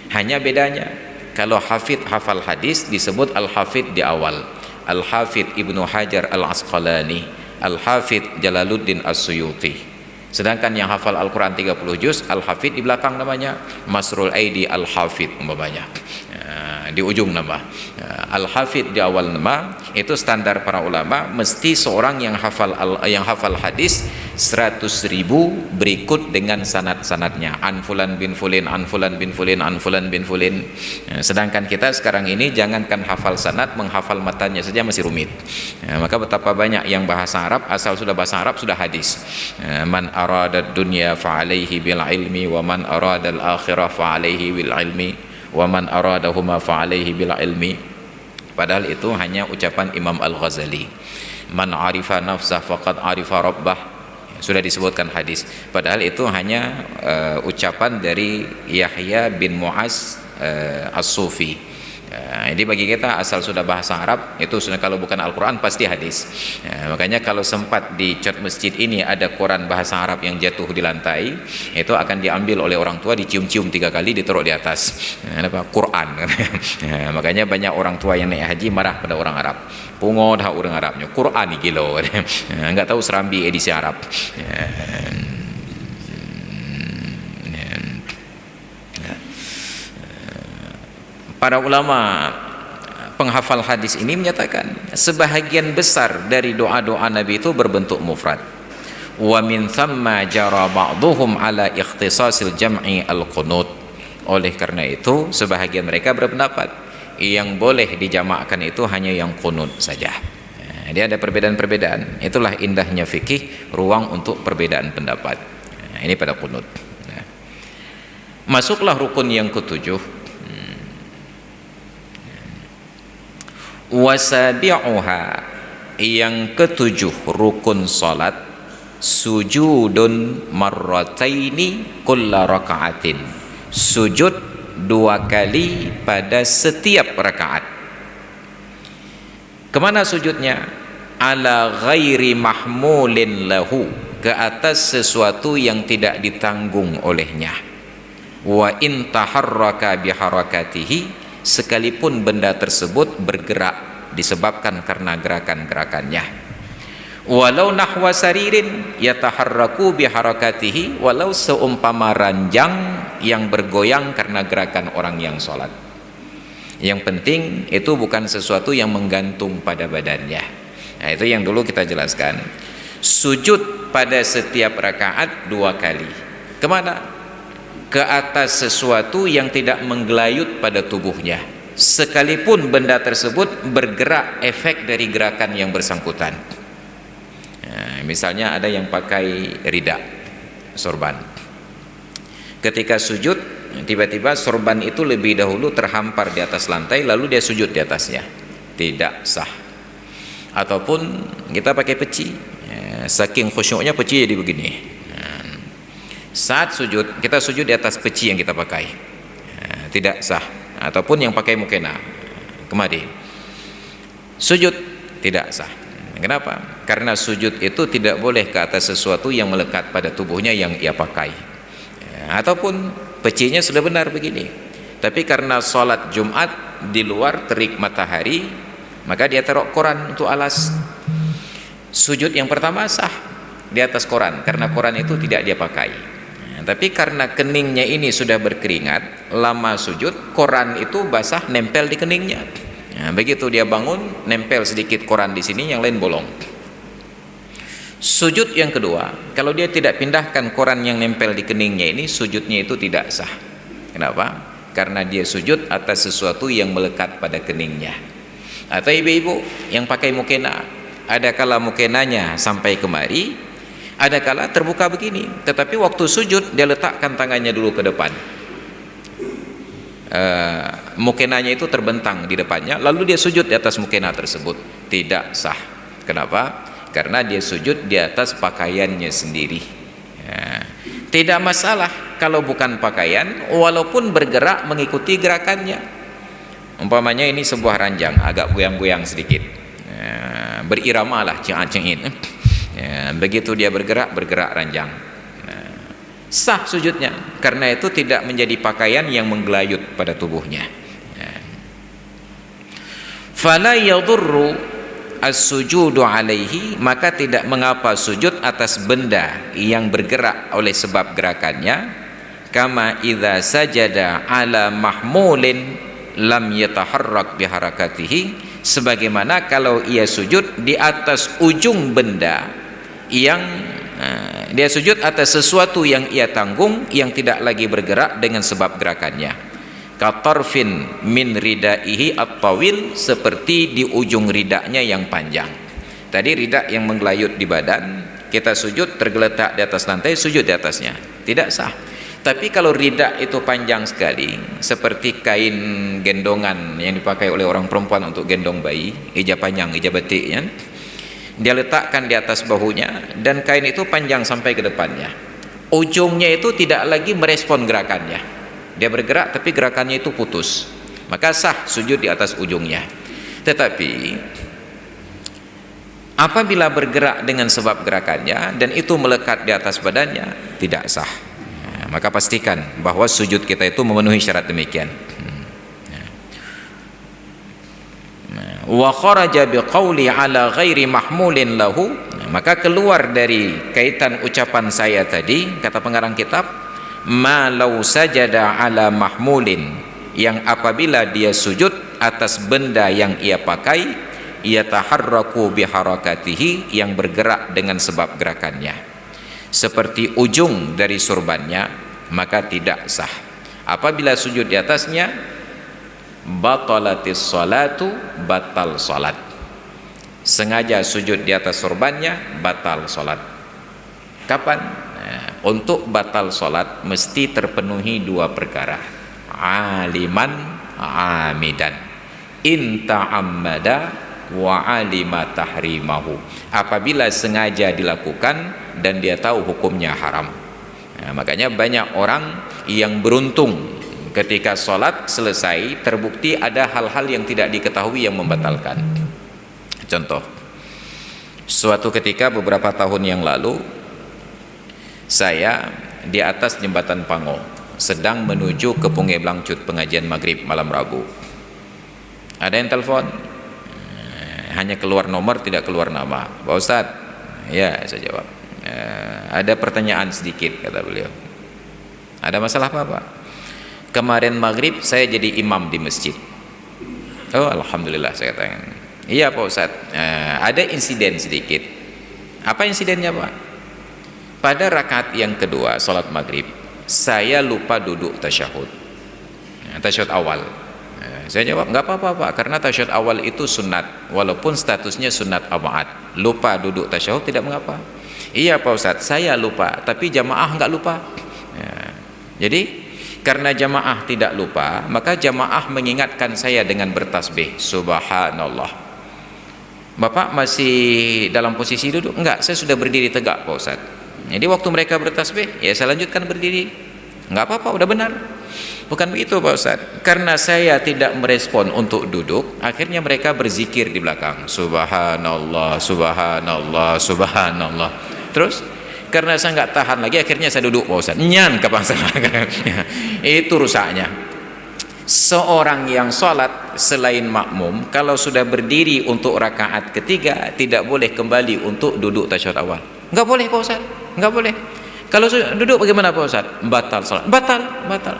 Hanya bedanya, kalau hafidh hafal hadis disebut al-hafidh di awal, al-hafidh Ibnu Hajar al-Asqalani, al-hafidh Jalaluddin As-Suyuti. Sedangkan yang hafal Al-Quran 30 juz, al-hafidh di belakang namanya, Masrul Aidi al-hafidh umpamanya, di ujung nama. Al-hafidh di awal nama. Itu standar para ulama, mesti seorang yang hafal hadis 100.000 berikut dengan sanad-sanadnya, an fulan bin fulin, an fulan bin fulin, an fulan bin fulin. Sedangkan kita sekarang ini jangankan hafal sanad, menghafal matanya saja masih rumit. Maka betapa banyak yang bahasa Arab, asal sudah bahasa Arab sudah hadis. Man arada dunya fa alaihi bil ilmi wa man arada al akhirah fa alaihi bil ilmi wa man aradahuma fa alaihi bil ilmi. Padahal itu hanya ucapan Imam Al-Ghazali, man arifa nafsah faqad arifa rabbah, sudah disebutkan hadis. Padahal itu hanya ucapan dari Yahya bin Mu'az As-Sufi. Jadi bagi kita asal sudah bahasa Arab itu sudah, kalau bukan Al-Quran pasti hadis. Makanya kalau sempat di cat masjid ini ada koran bahasa Arab yang jatuh di lantai, itu akan diambil oleh orang tua, dicium-cium 3 kali, ditaruh di atas. Quran. Makanya banyak orang tua yang naik haji marah pada orang Arab. Pungut hak orang Arabnya, Quran gilo. Enggak tahu Serambi edisi Arab. Para ulama penghafal hadis ini menyatakan sebahagian besar dari doa-doa Nabi itu berbentuk mufrad. Wa min thamma jara ba'dhum ala ikhtisasil jam'i al-qunut. Oleh karena itu sebahagian mereka berpendapat yang boleh dijamakkan itu hanya yang qunut saja. Dia ada perbedaan-perbedaan. Itulah indahnya fikih, ruang untuk perbedaan pendapat. Ini pada qunut. Masuklah rukun yang ketujuh. Wasabi'uha, yang ketujuh rukun salat, sujudun marrataini kulla raka'atin, sujud 2 kali pada setiap rakaat. Kemana sujudnya? Ala ghairi mahmulin lahu, ke atas sesuatu yang tidak ditanggung olehnya. Wa in taharraka biharakatihi, sekalipun benda tersebut bergerak disebabkan karena gerakan-gerakannya. Walau nahwa saririn yataharraku biharakatihi, walau seumpama ranjang yang bergoyang karena gerakan orang yang sholat. Yang penting itu bukan sesuatu yang menggantung pada badannya. Nah, itu yang dulu kita jelaskan. Sujud pada setiap rakaat 2 kali. Kemana? Ke atas sesuatu yang tidak menggelayut pada tubuhnya, sekalipun benda tersebut bergerak efek dari gerakan yang bersangkutan. Misalnya ada yang pakai rida, sorban. Ketika sujud, tiba-tiba sorban itu lebih dahulu terhampar di atas lantai, lalu dia sujud di atasnya. Tidak sah. Ataupun kita pakai peci, saking khusyuknya peci jadi begini. Saat sujud, kita sujud di atas peci yang kita pakai, tidak sah. Ataupun yang pakai mukena, kemari sujud, tidak sah. Kenapa? Karena sujud itu tidak boleh ke atas sesuatu yang melekat pada tubuhnya yang ia pakai. Ataupun pecinya sudah benar begini, tapi karena sholat Jumat di luar terik matahari, maka dia taruh koran untuk alas. Sujud yang pertama sah di atas koran, karena koran itu tidak dia pakai. Tapi karena keningnya ini sudah berkeringat, lama sujud, koran itu basah nempel di keningnya. Begitu dia bangun, nempel sedikit koran di sini, yang lain bolong. Sujud yang kedua, kalau dia tidak pindahkan koran yang nempel di keningnya ini, sujudnya itu tidak sah. Kenapa? Karena dia sujud atas sesuatu yang melekat pada keningnya. Atau ibu-ibu yang pakai mukena, ada kala mukenanya sampai kemari, ada kala terbuka begini, tetapi waktu sujud dia letakkan tangannya dulu ke depan. Mukenanya itu terbentang di depannya, lalu dia sujud di atas mukena tersebut. Tidak sah. Kenapa? Karena dia sujud di atas pakaiannya sendiri. Tidak masalah kalau bukan pakaian, walaupun bergerak mengikuti gerakannya. Umpamanya ini sebuah ranjang, agak goyang-goyang sedikit, berirama lah, ceng-cengin. Begitu dia bergerak ranjang, sah sujudnya, karena itu tidak menjadi pakaian yang menggelayut pada tubuhnya. Fala yadurru as-sujudu alaihi, maka tidak mengapa sujud atas benda yang bergerak oleh sebab gerakannya. Kama idza sajada ala mahmulin lam yataharrak biharakatihi, sebagaimana kalau ia sujud di atas ujung benda yang dia sujud atas sesuatu yang ia tanggung, yang tidak lagi bergerak dengan sebab gerakannya. Katarfin min ridaihi at-tawil, seperti di ujung ridaknya yang panjang. Tadi ridak yang menggelayut di badan, kita sujud tergeletak di atas lantai, sujud di atasnya, tidak sah. Tapi kalau ridak itu panjang sekali, seperti kain gendongan yang dipakai oleh orang perempuan untuk gendong bayi, hijab panjang, hijab batik, ya, dia letakkan di atas bahunya, dan kain itu panjang sampai ke depannya. Ujungnya itu tidak lagi merespon gerakannya, dia bergerak tapi gerakannya itu putus, maka sah sujud di atas ujungnya. Tetapi apabila bergerak dengan sebab gerakannya dan itu melekat di atas badannya, tidak sah. Maka pastikan bahwa sujud kita itu memenuhi syarat demikian. Wa kharaja biqauli ala ghairi mahmulin lahu, maka keluar dari kaitan ucapan saya tadi, kata pengarang kitab, ma law sajada ala mahmulin, yang apabila dia sujud atas benda yang ia pakai, yataharraku biharakatihi, yang bergerak dengan sebab gerakannya, seperti ujung dari surbannya, maka tidak sah. Apabila sujud di atasnya, batalatis salatu, batal salat. Sengaja sujud di atas surbannya, batal salat. Kapan? Untuk batal salat mesti terpenuhi dua perkara: aliman amidan, in ta'ammada wa alima tahrimahu. Apabila sengaja dilakukan dan dia tahu hukumnya haram. Makanya banyak orang yang beruntung ketika sholat selesai terbukti ada hal-hal yang tidak diketahui yang membatalkan. Contoh, suatu ketika beberapa tahun yang lalu, saya di atas jembatan Pango sedang menuju ke Punggah Blangcut pengajian maghrib malam Rabu. Ada yang telepon, hanya keluar nomor tidak keluar nama. Pak Ustadz, ya saya jawab, ada pertanyaan sedikit, kata beliau. Ada masalah apa Pak? Kemarin maghrib saya jadi imam di masjid. Oh alhamdulillah, saya katakan. Iya Pak Ustadz, ada insiden sedikit. Apa insidennya Pak? Pada rakaat yang kedua sholat maghrib, saya lupa duduk tasyahud, tasyahud awal. Saya jawab, nggak apa-apa Pak, karena tasyahud awal itu sunat, walaupun statusnya sunat abaat. Lupa duduk tasyahud tidak mengapa. Iya Pak Ustadz, saya lupa, tapi jamaah nggak lupa. Jadi karena jamaah tidak lupa, maka jamaah mengingatkan saya dengan bertasbih, subhanallah. Bapak masih dalam posisi duduk? Enggak, saya sudah berdiri tegak Pak Ustadz. Jadi waktu mereka bertasbih, ya saya lanjutkan berdiri. Enggak apa-apa, udah benar. Bukan begitu Pak Ustadz. Karena saya tidak merespon untuk duduk, akhirnya mereka berzikir di belakang, subhanallah, subhanallah, subhanallah. Terus karena saya nggak tahan lagi, akhirnya saya duduk Pak Ustadz. Nyan kapan saya itu rusaknya. Seorang yang sholat selain makmum, kalau sudah berdiri untuk rakaat ketiga, tidak boleh kembali untuk duduk tasyahud awal. Enggak boleh Pak Ustaz, enggak boleh. Kalau sudah duduk bagaimana Pak Ustaz? Batal sholat. Batal.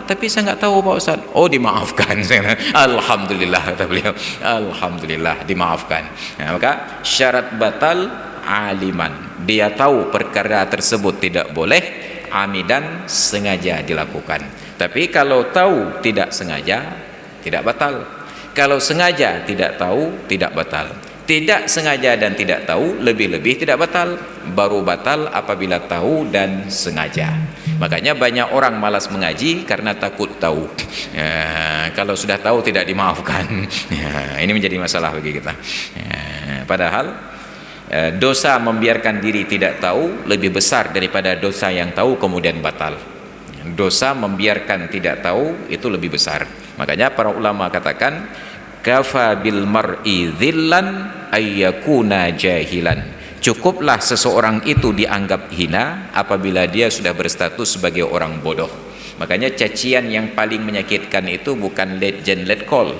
Tapi saya enggak tahu Pak Ustaz. Oh, dimaafkan. Alhamdulillah kata beliau. Alhamdulillah dimaafkan. Nah, maka syarat batal aliman. Dia tahu perkara tersebut tidak boleh, amidan, sengaja dilakukan. Tapi kalau tahu tidak sengaja, tidak batal. Kalau sengaja tidak tahu, tidak batal. Tidak sengaja dan tidak tahu, lebih-lebih tidak batal. Baru batal apabila tahu dan sengaja. Makanya banyak orang malas mengaji karena takut tahu. Kalau sudah tahu tidak dimaafkan. Ini menjadi masalah bagi kita. Padahal dosa membiarkan diri tidak tahu lebih besar daripada dosa yang tahu kemudian batal. Dosa membiarkan tidak tahu itu lebih besar. Makanya para ulama katakan, kafa bil mar'i dhillan ayyakuna jahilan. Cukuplah seseorang itu dianggap hina apabila dia sudah berstatus sebagai orang bodoh. Makanya cacian yang paling menyakitkan itu bukan let jen let call,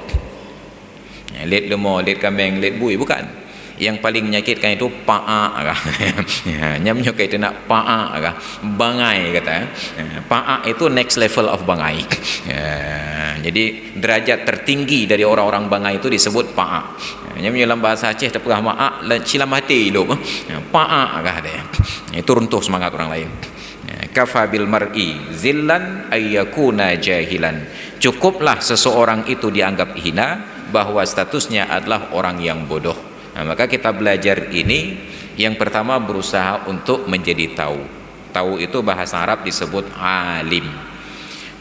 let lemah, let kambing, let bui, bukan. Yang paling menyakitkan itu pa'a kah? Nyamnya kayak itu nak pa'a kah? Bangai kata. Pa'a itu next level of bangai. Jadi derajat tertinggi dari orang-orang bangai itu disebut pa'a. Nyamnya dalam bahasa Aceh terpegah ma'a cilam hati hidup. Pa'a kah dia? Itu runtuh semangat orang lain. Kafa bil mar'i zillan ayyakuna jahilan. Cukuplah seseorang itu dianggap hina bahwa statusnya adalah orang yang bodoh. Nah, maka kita belajar ini, yang pertama berusaha untuk menjadi tahu. Tahu itu bahasa Arab disebut alim.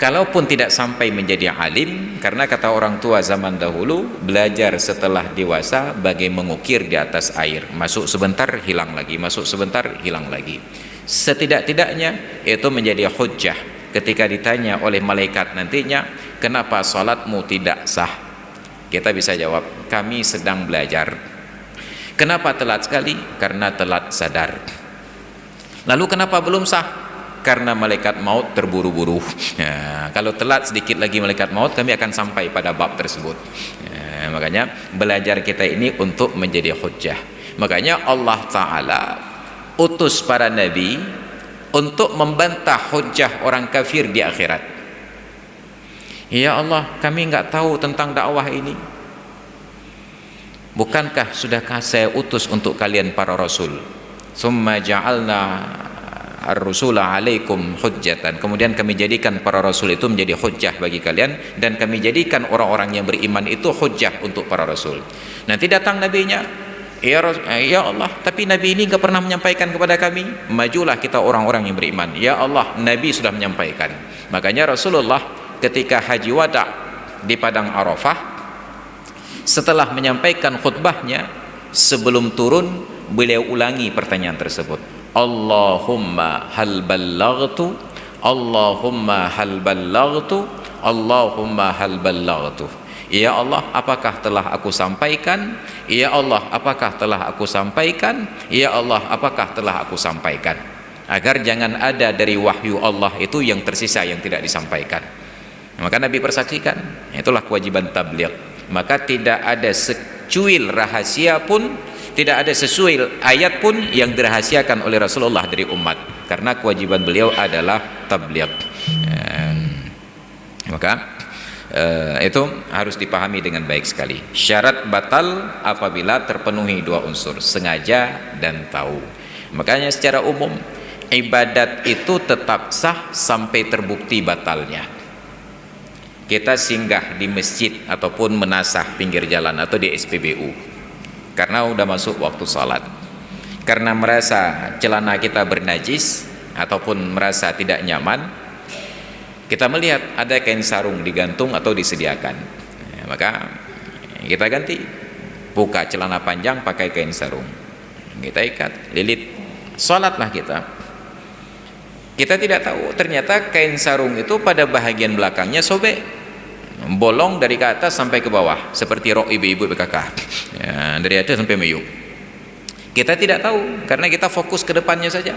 Kalaupun tidak sampai menjadi alim, karena kata orang tua zaman dahulu, belajar setelah dewasa bagai mengukir di atas air. Masuk sebentar, hilang lagi. Masuk sebentar, hilang lagi. Setidak-tidaknya itu menjadi hujjah. Ketika ditanya oleh malaikat nantinya, kenapa salatmu tidak sah? Kita bisa jawab, kami sedang belajar. Kenapa telat sekali? Karena telat sadar. Lalu kenapa belum sah? Karena malaikat maut terburu-buru. Kalau telat sedikit lagi malaikat maut, kami akan sampai pada bab tersebut. Makanya belajar kita ini untuk menjadi hujjah. Makanya Allah Ta'ala utus para nabi untuk membantah hujjah orang kafir di akhirat. Ya Allah, kami enggak tahu tentang dakwah ini. Bukankah sudahkah saya utus untuk kalian para rasul? Summa ja'alna ar-rusula alaikum hujjatan. Kemudian kami jadikan para rasul itu menjadi hujjah bagi kalian, dan kami jadikan orang-orang yang beriman itu hujjah untuk para rasul. Nanti datang nabinya, ya Allah, tapi nabi ini enggak pernah menyampaikan kepada kami. Majulah kita orang-orang yang beriman. Ya Allah, nabi sudah menyampaikan. Makanya Rasulullah ketika haji wada di padang Arafah, setelah menyampaikan khutbahnya, sebelum turun beliau ulangi pertanyaan tersebut. Allahumma hal ballaghtu, Allahumma hal ballaghtu, Allahumma hal ballaghtu. Ya Allah, apakah telah aku sampaikan? Ya Allah, apakah telah aku sampaikan? Ya Allah, apakah telah aku sampaikan? Agar jangan ada dari wahyu Allah itu yang tersisa yang tidak disampaikan. Maka Nabi persaksikan, itulah kewajiban tabligh. Maka tidak ada secuil rahasia pun, tidak ada sesuai ayat pun yang dirahasiakan oleh Rasulullah dari umat, karena kewajiban beliau adalah tabligh. Maka itu harus dipahami dengan baik sekali. Syarat batal apabila terpenuhi dua unsur, sengaja dan tahu. Makanya secara umum ibadat itu tetap sah sampai terbukti batalnya. Kita singgah di masjid ataupun menasah pinggir jalan atau di SPBU karena udah masuk waktu salat, karena merasa celana kita bernajis ataupun merasa tidak nyaman, kita melihat ada kain sarung digantung atau disediakan, maka kita ganti, buka celana panjang pakai kain sarung, kita ikat, lilit, salatlah kita. Kita tidak tahu ternyata kain sarung itu pada bahagian belakangnya sobek, bolong dari ke atas sampai ke bawah, seperti rok ibu-ibu PKK, ya, dari atas sampai mayuk. Kita tidak tahu karena kita fokus ke depannya saja.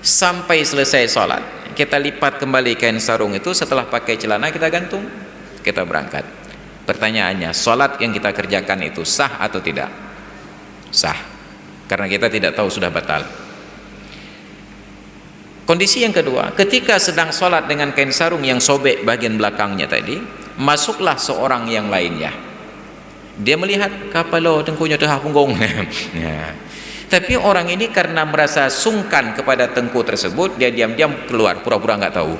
Sampai selesai sholat, kita lipat kembali kain sarung itu, setelah pakai celana kita gantung. kita berangkat. Pertanyaannya, sholat yang kita kerjakan itu sah atau tidak? Sah, karena kita tidak tahu sudah batal. Kondisi yang kedua, ketika sedang sholat dengan kain sarung yang sobek bagian belakangnya tadi, masuklah seorang yang lainnya. Dia melihat kapalo tengkunya tengah punggung. Ya. Tapi orang ini karena merasa sungkan kepada tengku tersebut, dia diam-diam keluar, pura-pura nggak tahu.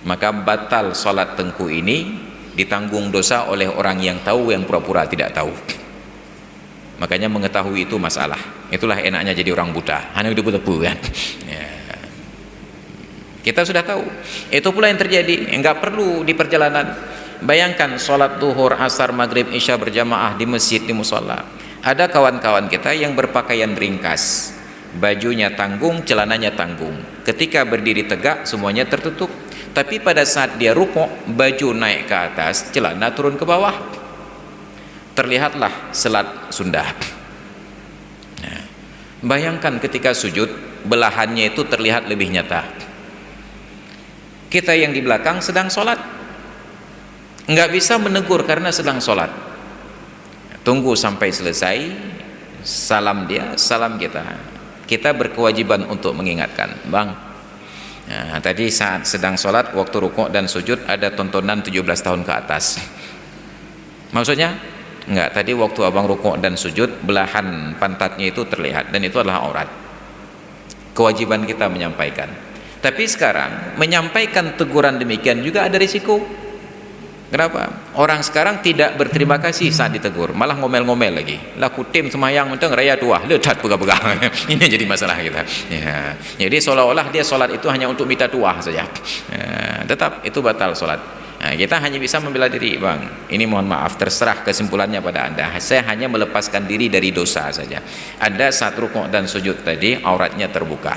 Maka batal sholat tengku ini, ditanggung dosa oleh orang yang tahu, yang pura-pura tidak tahu. Makanya mengetahui itu masalah. Itulah enaknya jadi orang buta, hanya udah buta kan. Ya. Kita sudah tahu. Itu pula yang terjadi. Enggak perlu di perjalanan. Bayangkan sholat duhur, asar, maghrib, isya berjamaah di masjid, di musola. Ada kawan-kawan kita yang berpakaian ringkas, bajunya tanggung, celananya tanggung. Ketika berdiri tegak, semuanya tertutup. Tapi pada saat dia rukuk, baju naik ke atas, celana turun ke bawah. Terlihatlah selat Sunda. Nah, bayangkan ketika sujud, belahannya itu terlihat lebih nyata. Kita yang di belakang sedang sholat, nggak bisa menegur karena sedang sholat. Tunggu sampai selesai, salam dia, salam kita. Kita berkewajiban untuk mengingatkan, bang, nah, tadi saat sedang sholat, waktu rukuk dan sujud ada tontonan 17 tahun ke atas. Maksudnya? Enggak, tadi waktu abang rukuk dan sujud, belahan pantatnya itu terlihat, dan itu adalah aurat. Kewajiban kita menyampaikan. Tapi sekarang, menyampaikan teguran demikian juga ada risiko. Kenapa? Orang sekarang tidak berterima kasih saat ditegur, malah ngomel-ngomel lagi. Lah kutim semayang mentang raya tua, ledat pegang-pegang. Ini jadi masalah kita. Ya. Jadi seolah-olah dia sholat itu hanya untuk minta tuah saja. Ya. Tetap itu batal sholat. Nah, kita hanya bisa membela diri, bang. Ini mohon maaf, terserah kesimpulannya pada anda. Saya hanya melepaskan diri dari dosa saja. Anda saat rukuk dan sujud tadi auratnya terbuka.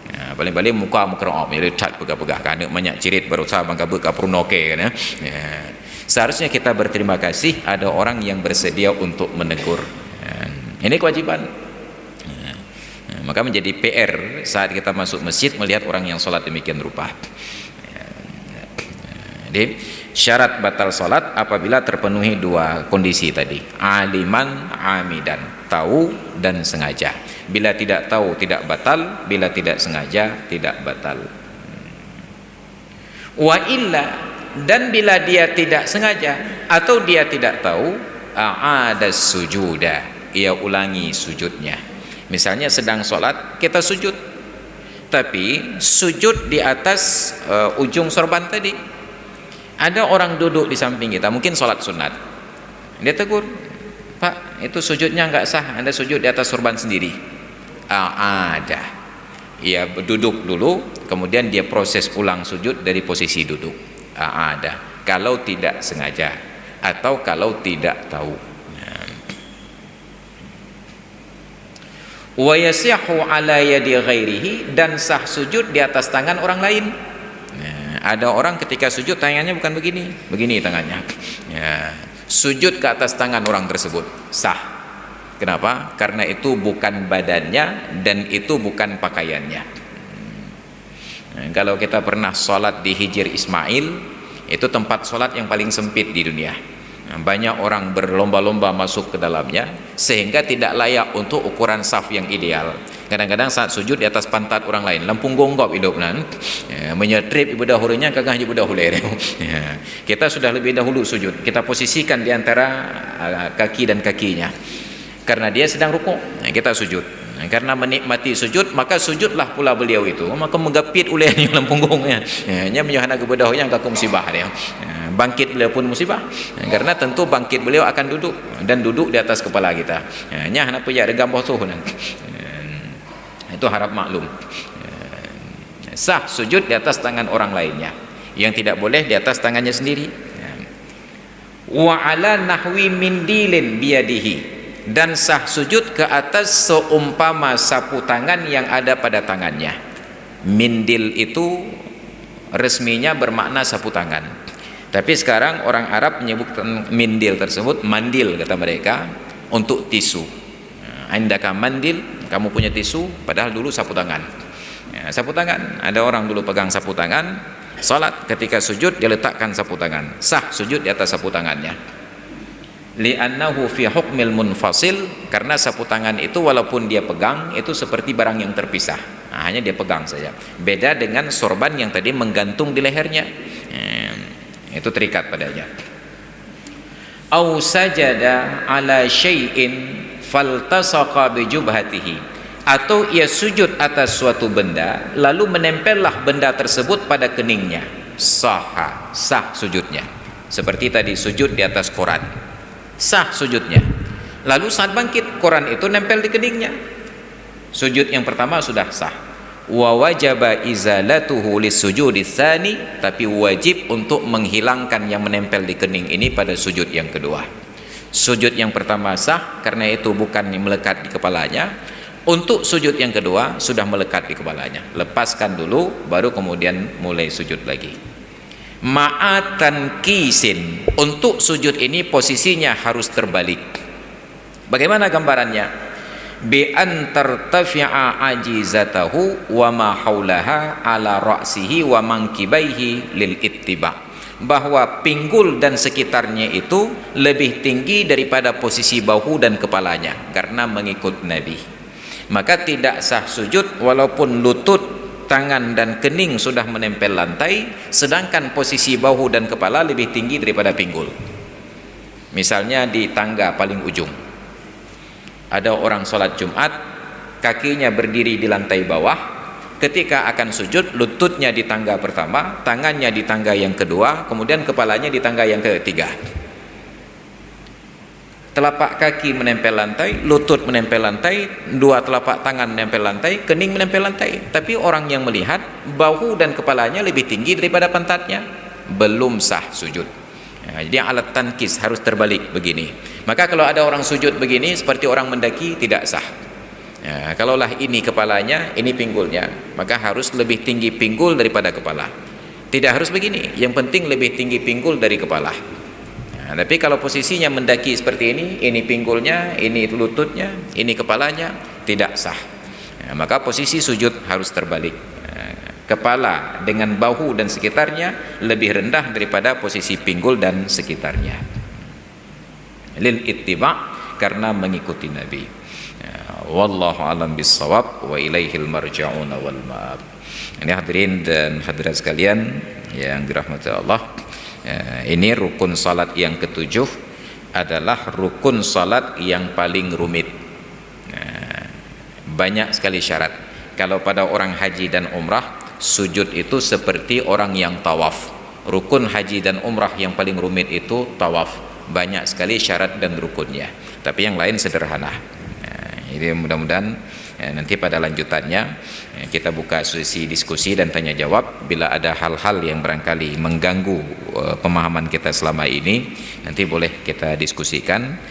Ya, paling-paling muka mukroom, ledat pegang-pegang. Karena banyak cirit berusaha bangka buka prunoke kan ya. Ya. Seharusnya kita berterima kasih ada orang yang bersedia untuk menegur. Ya. Ini kewajiban. Ya. Ya. Maka menjadi PR saat kita masuk masjid melihat orang yang sholat demikian rupa. Jadi syarat batal sholat apabila terpenuhi dua kondisi tadi, aliman amidan, tahu dan sengaja. Bila tidak tahu tidak batal, bila tidak sengaja tidak batal. Wa illa, dan bila dia tidak sengaja atau dia tidak tahu, a'ada sujuda, ia ulangi sujudnya. Misalnya sedang sholat kita sujud, tapi sujud di atas ujung sorban tadi. Ada orang duduk di samping kita, mungkin sholat sunat. Dia tegur, Pak, itu sujudnya nggak sah, Anda sujud di atas sorban sendiri. Ada. Ia duduk dulu, kemudian dia proses ulang sujud dari posisi duduk. Ada. Kalau tidak sengaja atau kalau tidak tahu. Wa yasihu ala yadi ghairihi, dan sah sujud di atas tangan orang lain. Ada orang ketika sujud tangannya bukan begini, begini tangannya. Ya, sujud ke atas tangan orang tersebut sah. Kenapa? Karena itu bukan badannya dan itu bukan pakaiannya. Kalau kita pernah sholat di Hijr Ismail, itu tempat sholat yang paling sempit di dunia. Banyak orang berlomba-lomba masuk ke dalamnya sehingga tidak layak untuk ukuran saf yang ideal. Kadang-kadang saat sujud di atas pantat orang lain, lampung gonggop hidup nan, ya, menyetrip ibu dahulunya kagak ibu dahulu. Ya, kita sudah lebih dahulu sujud, kita posisikan di antara kaki dan kakinya. Karena dia sedang rukuk, nah, kita sujud. Nah, karena menikmati sujud, maka sujudlah pula beliau itu, maka menggapit ulehnya lampung gonggopnya. Ya, nya menyuhana ke dahulunya kagak musibah dia. Ya, bangkit beliau pun musibah. Ya, karena tentu bangkit beliau akan duduk dan duduk di atas kepala kita. Ya, nya hana punya ada gambar tuh nan. Itu harap maklum. Sah sujud di atas tangan orang lainnya, yang tidak boleh di atas tangannya sendiri. Wa ala nahwi mindilin biyadihi, dan sah sujud ke atas seumpama sapu tangan yang ada pada tangannya. Mindil itu resminya bermakna sapu tangan, tapi sekarang orang Arab menyebut mindil tersebut mandil, kata mereka, untuk tisu. Indaka mandil, kamu punya tisu, padahal dulu sapu tangan. Ya, sapu tangan, ada orang dulu pegang sapu tangan, Salat ketika sujud dia letakkan sapu tangan, sah sujud di atas sapu tangannya. Li'annahu fi hukmil munfasil, karena sapu tangan itu walaupun dia pegang itu seperti barang yang terpisah. Nah, hanya dia pegang saja. Beda dengan sorban yang tadi menggantung di lehernya. Itu terikat padanya. Au sajada ala syai'in faltasaqa bi jubhatihi, atau ia sujud atas suatu benda lalu menempellah benda tersebut pada keningnya, sah sujudnya. Seperti tadi sujud di atas koran, sah sujudnya. Lalu saat bangkit koran itu nempel di keningnya, sujud yang pertama sudah sah. Wa wajaba izalatuhu lisujudi tsani, tapi wajib untuk menghilangkan yang menempel di kening ini pada sujud yang kedua. Sujud yang pertama sah karena itu bukan melekat di kepalanya. Untuk sujud yang kedua sudah melekat di kepalanya, lepaskan dulu baru kemudian mulai sujud lagi. Ma'atan kisin, untuk sujud ini posisinya harus terbalik. Bagaimana gambarannya? Bi an tartafi'a ajizatahu wa ma haulaha ala ra'sihi wa mankibaihi lil ittiba', bahwa pinggul dan sekitarnya itu lebih tinggi daripada posisi bahu dan kepalanya karena mengikut Nabi. Maka tidak sah sujud walaupun lutut, tangan dan kening sudah menempel lantai, sedangkan posisi bahu dan kepala lebih tinggi daripada pinggul. Misalnya di tangga paling ujung ada orang sholat Jumat, kakinya berdiri di lantai bawah, ketika akan sujud lututnya di tangga pertama, tangannya di tangga yang kedua, kemudian kepalanya di tangga yang ketiga. Telapak kaki menempel lantai, lutut menempel lantai, dua telapak tangan menempel lantai, kening menempel lantai. Tapi orang yang melihat bahu dan kepalanya lebih tinggi daripada pantatnya, belum sah sujud. Jadi alat tankis harus terbalik begini. Maka kalau ada orang sujud begini seperti orang mendaki, tidak sah. Kalaulah ini kepalanya, ini pinggulnya, maka harus lebih tinggi pinggul daripada kepala. Tidak harus begini, yang penting lebih tinggi pinggul dari kepala. Tapi kalau posisinya mendaki seperti ini pinggulnya, ini lututnya, ini kepalanya, tidak sah. Maka posisi sujud harus terbalik. Kepala dengan bahu dan sekitarnya lebih rendah daripada posisi pinggul dan sekitarnya. Lil ittiba', karena mengikuti Nabi. Wallahu alam bissawab wa ilaihil marja'una wal ma'ab. Ini hadirin dan hadirat sekalian yang dirahmati Allah. Ini rukun salat yang ketujuh adalah rukun salat yang paling rumit. Banyak sekali syarat. Kalau pada orang haji dan umrah, sujud itu seperti orang yang tawaf. Rukun haji dan umrah yang paling rumit itu tawaf. Banyak sekali syarat dan rukunnya. Tapi yang lain sederhana. Ini mudah-mudahan nanti pada lanjutannya kita buka sesi diskusi dan tanya jawab. Bila ada hal-hal yang barangkali mengganggu pemahaman kita selama ini, nanti boleh kita diskusikan.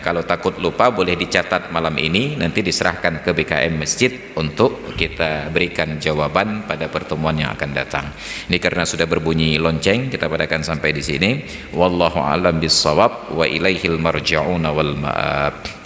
Kalau takut lupa boleh dicatat malam ini, nanti diserahkan ke BKM Masjid untuk kita berikan jawaban pada pertemuan yang akan datang. Ini karena sudah berbunyi lonceng, kita padakan sampai di sini. Wallahu a'lam bissawab wa ilaihil marja'una wal ma'ab.